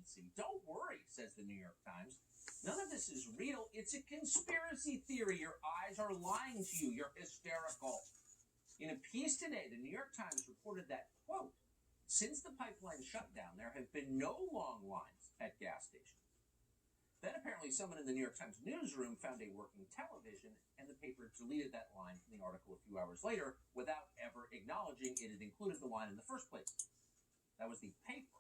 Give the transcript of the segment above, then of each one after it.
agency. Don't worry, says the New York Times. None of this is real. It's a conspiracy theory. Your eyes are lying to you. You're hysterical. In a piece today, the New York Times reported that, quote, since the pipeline shutdown, there have been no long lines at gas stations. Then apparently someone in the New York Times newsroom found a working television, and the paper deleted that line from the article a few hours later without ever acknowledging it had included the line in the first place. That was the paper.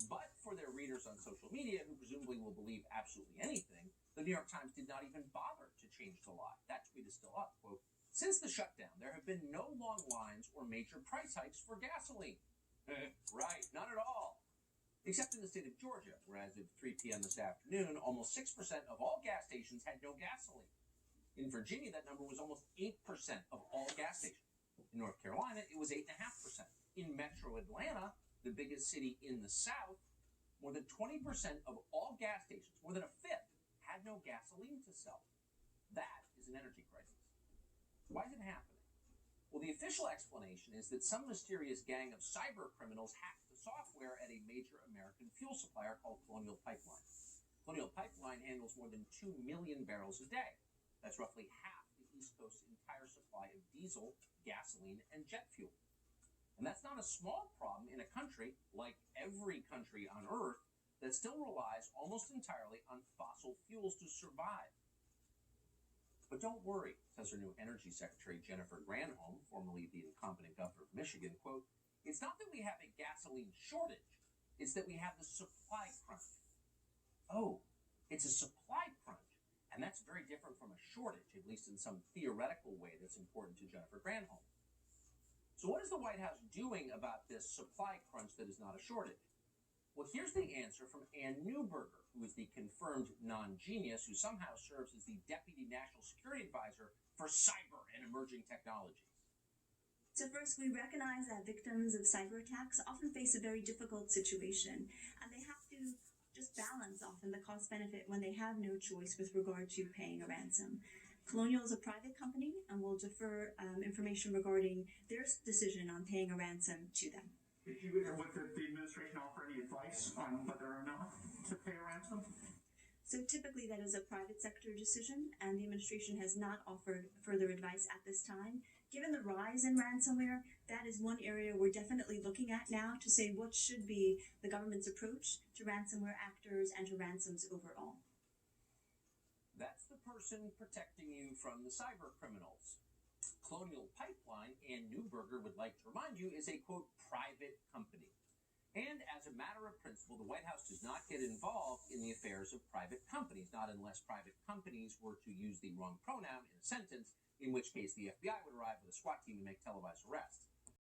But for their readers on social media, who presumably will believe absolutely anything, the New York Times did not even bother to change the lie. That tweet is still up. Quote, since the shutdown, there have been no long lines or major price hikes for gasoline. Right, not at all. Except in the state of Georgia, where as of 3 p.m. this afternoon, almost 6% of all gas stations had no gasoline. In Virginia, that number was almost 8% of all gas stations. In North Carolina, it was 8.5%. In metro Atlanta, the biggest city in the South, more than 20% of all gas stations, more than a fifth, had no gasoline to sell. That is an energy crisis. Why is it happening? Well, the official explanation is that some mysterious gang of cyber criminals hacked the software at a major American fuel supplier called Colonial Pipeline. Colonial Pipeline handles more than 2 million barrels a day. That's roughly half the East Coast's entire supply of diesel, gasoline, and jet fuel. And that's not a small problem in a country, like every country on Earth, that still relies almost entirely on fossil fuels to survive. But don't worry, says her new Energy Secretary, Jennifer Granholm, formerly the incompetent governor of Michigan, quote, it's not that we have a gasoline shortage, it's that we have the supply crunch. Oh, it's a supply crunch. And that's very different from a shortage, at least in some theoretical way that's important to Jennifer Granholm. So what is the White House doing about this supply crunch that is not a shortage? Well, here's the answer from Ann Neuberger, who is the confirmed non-genius who somehow serves as the Deputy National Security Advisor for cyber and emerging technologies. So first, we recognize that victims of cyber attacks often face a very difficult situation, and they have to just balance often the cost-benefit when they have no choice with regard to paying a ransom. Colonial is a private company and will defer information regarding their decision on paying a ransom to them. Would the administration offer any advice on whether or not to pay a ransom? So typically that is a private sector decision, and the administration has not offered further advice at this time. Given the rise in ransomware, that is one area we're definitely looking at now to say what should be the government's approach to ransomware actors and to ransoms overall. That's the person protecting you from the cyber criminals. Colonial Pipeline, Ann Neuberger would like to remind you, is a, quote, private company. And as a matter of principle, the White House does not get involved in the affairs of private companies, not unless private companies were to use the wrong pronoun in a sentence, in which case the FBI would arrive with a SWAT team to make televised arrests.